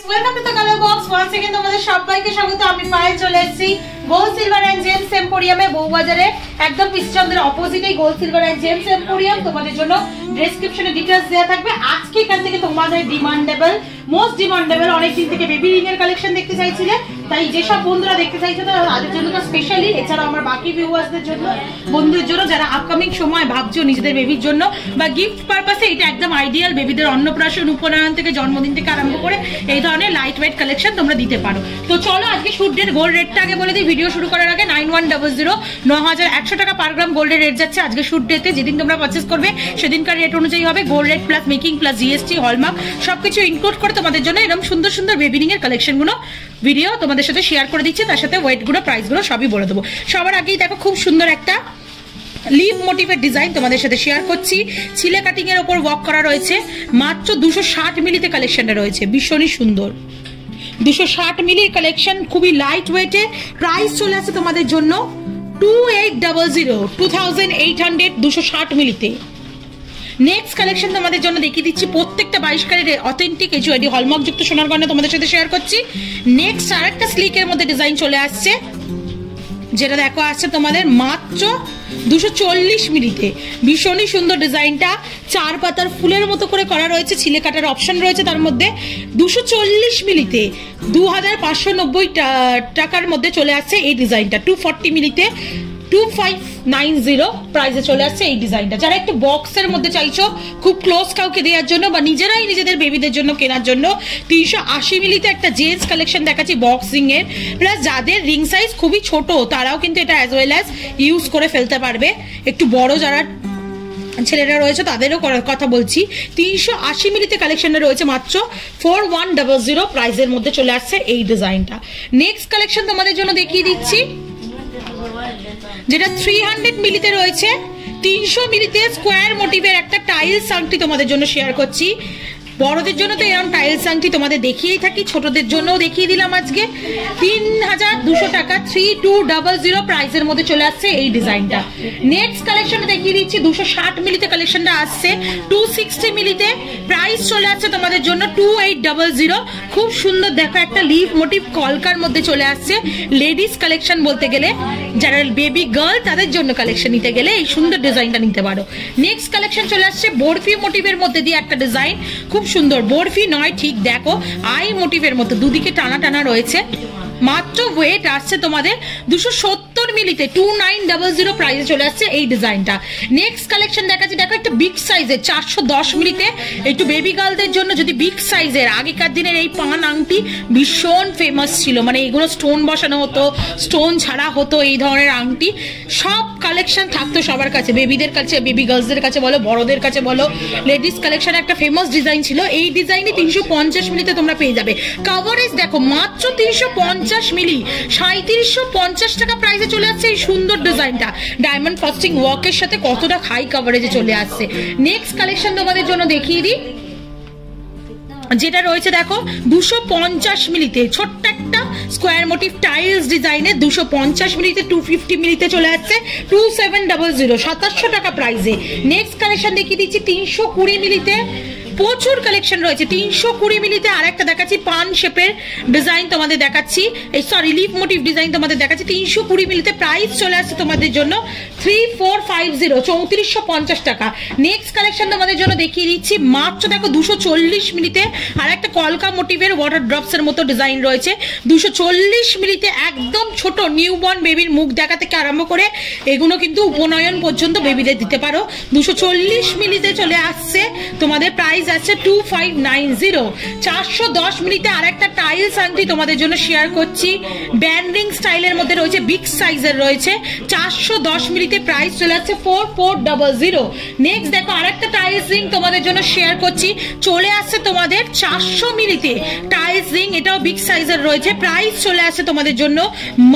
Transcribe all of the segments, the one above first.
Welcome to the colour box. Once अगेन তোমাদের সবাইকে স্বাগত। আমি পায়েল চলে এসেছি গোল্ড সিলভার এন্ড জেমস এম্পোরিয়ামে, বউবাজারে একদম পিসচন্দ্রের অপোজিটেই gold silver and gems emporium. তোমাদের জন্য ডেসক্রিপশনে ডিটেইলস দেওয়া থাকবে। আজকে এখান থেকে তোমাদের ডিমান্ডেবল, মোস্ট ডিমান্ডেবল, অনেক দিন থেকে বেবি রিং এর কালেকশন দেখতে চাইছিলে, তাই যেসব বন্ধুরা দেখতে চাইছো তাদের জন্য তো স্পেশালি, এছাড়া আমার বাকি ভিউয়ার্সদের জন্য, বন্ধুদের জন্য যারা আপকামিং সময় ভাবছো নিজেদের বেবির জন্য বা গিফট পারপাসে, এটা একদম আইডিয়াল। বেবিদের অন্নপ্রাশন, উপনয়ন থেকে জন্মদিন থেকে আরম্ভ করে এই ধরনের লাইট ওয়েট কালেকশন তোমরা দিতে পারো। তো চলো আজকে শুট রেট, গোল্ড রেটটা আগে বলে দিই ভিডিও শুরু করার আগে। 9100 9100 টাকা পার গ্রাম গোল্ডের রেট যাচ্ছে আজকে শুট রেটে। যেদিন তোমরা পারচেস করবে সেদিনকার রেট অনুযায়ী হবে। Gold rate plus making plus GST hallmark সবকিছু ইনক্লুড করে তোমাদের জন্য এরকম সুন্দর সুন্দর বেবি রিং এর কালেকশন গুলো ভিডিও তোমাদের সাথে শেয়ার করে দিচ্ছি। তার সাথে ওয়েট গুলো, প্রাইস গুলো সবই বলে দেবো। সবার আগেই দেখো খুব সুন্দর একটা লিভ মোটিভের ডিজাইন তোমাদের সাথে শেয়ার করছি। ছিলে কাটিং এর উপর ওয়ার্ক করা রয়েছে। মাত্র 260 মিলিতে কালেকশনটা রয়েছে, ভীষণই সুন্দর। 260 মিলির কালেকশন, খুবই লাইট ওয়েটে। প্রাইস চলে আসছে তোমাদের জন্য 2800 2800 260 মিলিতে। নেক্সট কালেকশন তোমাদের জন্য দেখিয়ে দিচ্ছি, প্রত্যেকটা 22 ক্যারেটের অথেন্টিক এইচওআইডি হলমার্ক যুক্ত সোনার গয়না তোমাদের সাথে শেয়ার করছি। নেক্সট আরেকটা স্লিকের মধ্যে ডিজাইন চলে আসছে, যেটা দেখো আসছে তোমাদের মাত্র 240 মিলিতে। ভীষণই সুন্দর ডিজাইনটা, 4 পাতার ফুলের মতো করে করা রয়েছে, ছিলে কাটার অপশন রয়েছে তার মধ্যে। 240 মিলিতে 2590 টাকার মধ্যে চলে আসছে এই ডিজাইনটা। 240 মিলিতে 2590 প্রাইসে চলে আসছে এই ডিজাইনটা। যারা একটু বক্সের মধ্যে চাইছো খুব ক্লোজ কাউকে দেওয়ার জন্য বা নিজেরাই নিজেদের বেবিদের জন্য কেনার জন্য, 380 মিলিতে একটা জেন্টস কালেকশন দেখাচ্ছি বক্সিং এর। প্লাস যাদের রিং সাইজ খুবই ছোট তারাও কিন্তু এটা অ্যাজ ওয়েল অ্যাজ ইউজ করে ফেলতে পারবে। একটু বড় যারা ছেলেরা রয়েছে তাদেরও করার কথা বলছি। 380 মিলিতে কালেকশনে রয়েছে মাত্র 4100 প্রাইসের মধ্যে চলে আসছে এই ডিজাইনটা। নেক্সট কালেকশন তোমাদের জন্য দেখিয়ে দিচ্ছি, যেটা 300 মিলিতে রয়েছে। 300 মিলিতে স্কোয়ার মোটিভের একটা টাইলস আংটি তোমাদের জন্য শেয়ার করছি। বড়দের জন্য তো এরকম টাইলস আংটি তোমাদের দেখিয়েই থাকি, ছোটদের জন্যও দেখিয়ে দিলাম আজকে। 3200 টাকা 3200 প্রাইসের মধ্যে চলে আসছে এই ডিজাইনটা। নেক্সট কালেকশন দেখিয়ে দিচ্ছি, 260 মিলিতে কালেকশনটা আসছে। 260 মিলিতে প্রাইস চলে আসছে তোমাদের জন্য 2800। খুব সুন্দর দেখো একটা লিভ মোটিভ কলকার মধ্যে চলে আসছে। লেডিস কালেকশন বলতে গেলে, যারা বেবি গার্ল তাদের জন্য কালেকশন নিতে গেলে এই সুন্দর ডিজাইনটা নিতে পারো। নেক্সট কালেকশন চলে আসছে বরফি মোটিভের মধ্যে দিয়ে একটা ডিজাইন, খুব সুন্দর। বরফি নয়, ঠিক দেখো আই মোটিভের মতো দুদিকে টানা টানা রয়েছে। মাত্র ওয়েট আসছে তোমাদের 270 মিলিতে 2900 প্রাইসে চলে আসছে এই ডিজাইনটা। নেক্সট কালেকশন দেখাচ্ছি, দেখো একটা বিগ সাইজের 410 মিলিতে, একটু বেবি গার্লদের জন্য যদি বিগ সাইজের। আগেকার দিনের এই পান আংটি ভীষণ ফেমাস ছিল, মানে এগুলো স্টোন বসানো হতো, স্টোন ছাড়া হতো, এই ধরনের আংটি সব কালেকশন থাকতো সবার কাছে, বেবিদের কাছে, বেবি গার্লসদের কাছে বলো, বড়দের কাছে বলো। লেডিস কালেকশন একটা ফেমাস ডিজাইন ছিল, এই ডিজাইনে 350 মিলিতে তোমরা পেয়ে যাবে। কাভারেজ দেখো মাত্র 350 মিলি, 3750 টাকা প্রাইসে চলে আসছে এই সুন্দর ডিজাইনটা। ডায়মন্ড ফাস্টিং ওয়ার্কের সাথে কতটা হাই কাভারেজে চলে আসছে। নেক্সট কালেকশন তোমাদের জন্য দেখিয়ে দিই, যেটা রয়েছে দেখো 250 মিলিতে ছোট্ট একটা স্কোয়ার মোটিভ টাইলস ডিজাইনে। 250 মিলিতে 250 মিলিতে চলে আসছে 2700 2700 টাকা প্রাইসে। নেক্সট কালেকশন দেখিয়ে দিচ্ছি 320 মিলিতে, প্রচুর কালেকশন রয়েছে। 320 মিলিতে আরেকটা দেখাচ্ছি পান শেপের ডিজাইন তোমাদের দেখাচ্ছি, এই সরি লিভ মোটিভ ডিজাইন তোমাদের দেখাচ্ছি। 320 মিলিতে প্রাইস চলে আসছে তোমাদের জন্য 3450 3450 টাকা। নেক্সট কালেকশন তোমাদের জন্য দেখিয়ে দিচ্ছি, মাত্র দেখো 240 মিলিতে আর একটা কলকা মোটিভের ওয়াটার ড্রপস এর মতো ডিজাইন রয়েছে। 240 মিলিতে একদম ছোট নিউবর্ন বেবির মুখ দেখা থেকে আরম্ভ করে এগুলো কিন্তু উপনয়ন পর্যন্ত বেবিদের দিতে পারো। 240 মিলিতে চলে আসছে তোমাদের প্রাইস আছে 2590। 410 মিলিতে আরেকটা টাইলস আংটি তোমাদের জন্য শেয়ার করছি, ব্যান্ডিং স্টাইলের মধ্যে রয়েছে, বিগ সাইজের রয়েছে। 410 মিলিতে প্রাইস চলে আসছে 4400। নেক্সট দেখো আরেকটা টাইলস রিং তোমাদের জন্য শেয়ার করছি, চলে আসছে তোমাদের 400 মিলিতে টাইলস রিং, এটাও বিগ সাইজের রয়েছে। প্রাইস চলে আসছে তোমাদের জন্য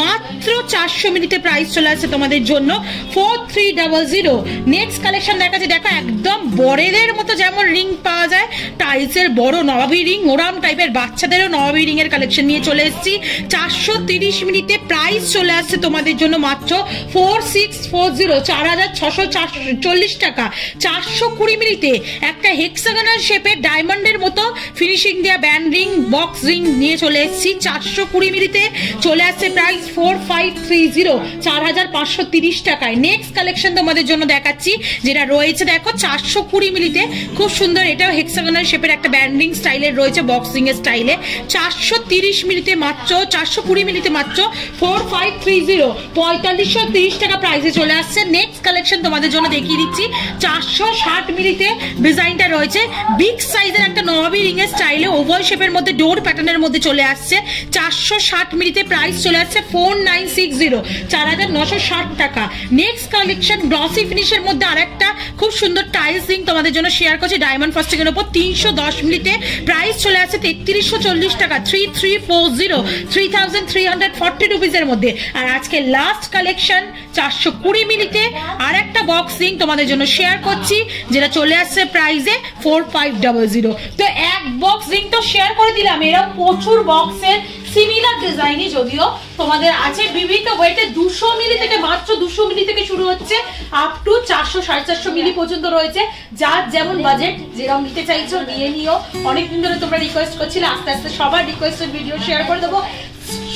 মাত্র 400 মিলিতে প্রাইস চলে আসছে তোমাদের জন্য 4300। নেক্সট কালেকশন দেখাচ্ছি, দেখো একদম বড়দের মতো যেমন রিং পাওয়া পাওয়া যায়। টাইলসের বড় নবাবী রিং, ওরাম টাইপের বাচ্চাদেরও নবাবী রিং এর কালেকশন নিয়ে চলে এসেছি। 430 মিনিটে প্রাইস চলে আসছে তোমাদের জন্য মাত্র 4640, 4640 টাকা। 420 মিনিটে একটা হেক্সাগোনাল শেপের ডায়মন্ডের মতো ফিনিশিং দেওয়া ব্যান্ড রিং, বক্স রিং নিয়ে চলে এসেছি। 420 মিনিটে চলে আসছে প্রাইস 4530, 4530 টাকায়। নেক্সট কালেকশন তোমাদের জন্য দেখাচ্ছি যেটা রয়েছে, দেখো 420 মিনিটে খুব সুন্দর, এটাও হেক্সাগোনাল শেপের একটা ব্যান্ডিং স্টাইলের রয়েছে, বক্সিং এর স্টাইলে। 430 মিনিটে মাত্র 420 মিনিটে মাত্র 4530, 4530 টাকা প্রাইসে চলে আসছে। নেক্সট কালেকশন তোমাদের জন্য দেখিয়ে দিচ্ছি। 460 মিনিটে ডিজাইনটা রয়েছে বিগ সাইজের একটা নবাবী রিং এর স্টাইলে, ওভাল শেপের মধ্যে ডোর প্যাটার্নের মধ্যে চলে আসছে। 460 মিনিটে প্রাইস চলে আসছে 4960, 4960 টাকা। নেক্সট কালেকশন গ্লসি ফিনিশের মধ্যে আরেকটা খুব সুন্দর টাইলস রিং তোমাদের জন্য শেয়ার করছি ডায়মন্ড ফাস্টিং এর উপর। 310 মিনিটে প্রাইস চলে আসছে 3340 টাকা, 3340, 3340 রুপিসের মধ্যে। আর আজকে লাস্ট কালেকশন 420 মিনিটে আর একটা বক্স রিং তোমাদের জন্য শেয়ার করছি যেটা চলে আসছে প্রাইসে 4500। তো এক বক্স রিং তো শেয়ার করে দিলাম, এরকম প্রচুর বক্সের সিমিলার ডিজাইনই যদিও তোমাদের আছে বিভিন্ন ওয়েটে। 200 মিলি থেকে মাত্র 200 মিলি থেকে শুরু হচ্ছে আপ টু 400 450 মিলি পর্যন্ত রয়েছে। যার যেমন বাজেট, যেরকম নিতে চাইছো নিয়ে নিও। অনেকদিন ধরে তোমরা রিকোয়েস্ট করছিলে, আস্তে আস্তে সবার রিকোয়েস্টের ভিডিও শেয়ার করে দেবো।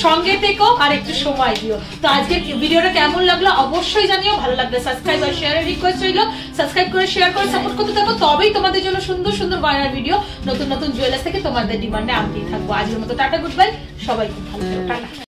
সঙ্গে থেকো আর একটু সময় দিও। তো আজকের ভিডিওটা কেমন লাগলো অবশ্যই জানিও। ভালো লাগলে সাবস্ক্রাইব আর শেয়ারের রিকোয়েস্ট রইলো। সাবস্ক্রাইব করে শেয়ার করে সাপোর্ট করতে থাকো, তবেই তোমাদের জন্য সুন্দর সুন্দর গয়নার ভিডিও, নতুন নতুন জুয়েলার্স থেকে তোমাদের ডিমান্ডে আনতেই থাকবো। আজকের মতো টাটা, গুড বাই, সবাই খুব ভালো থাকো, টাটা।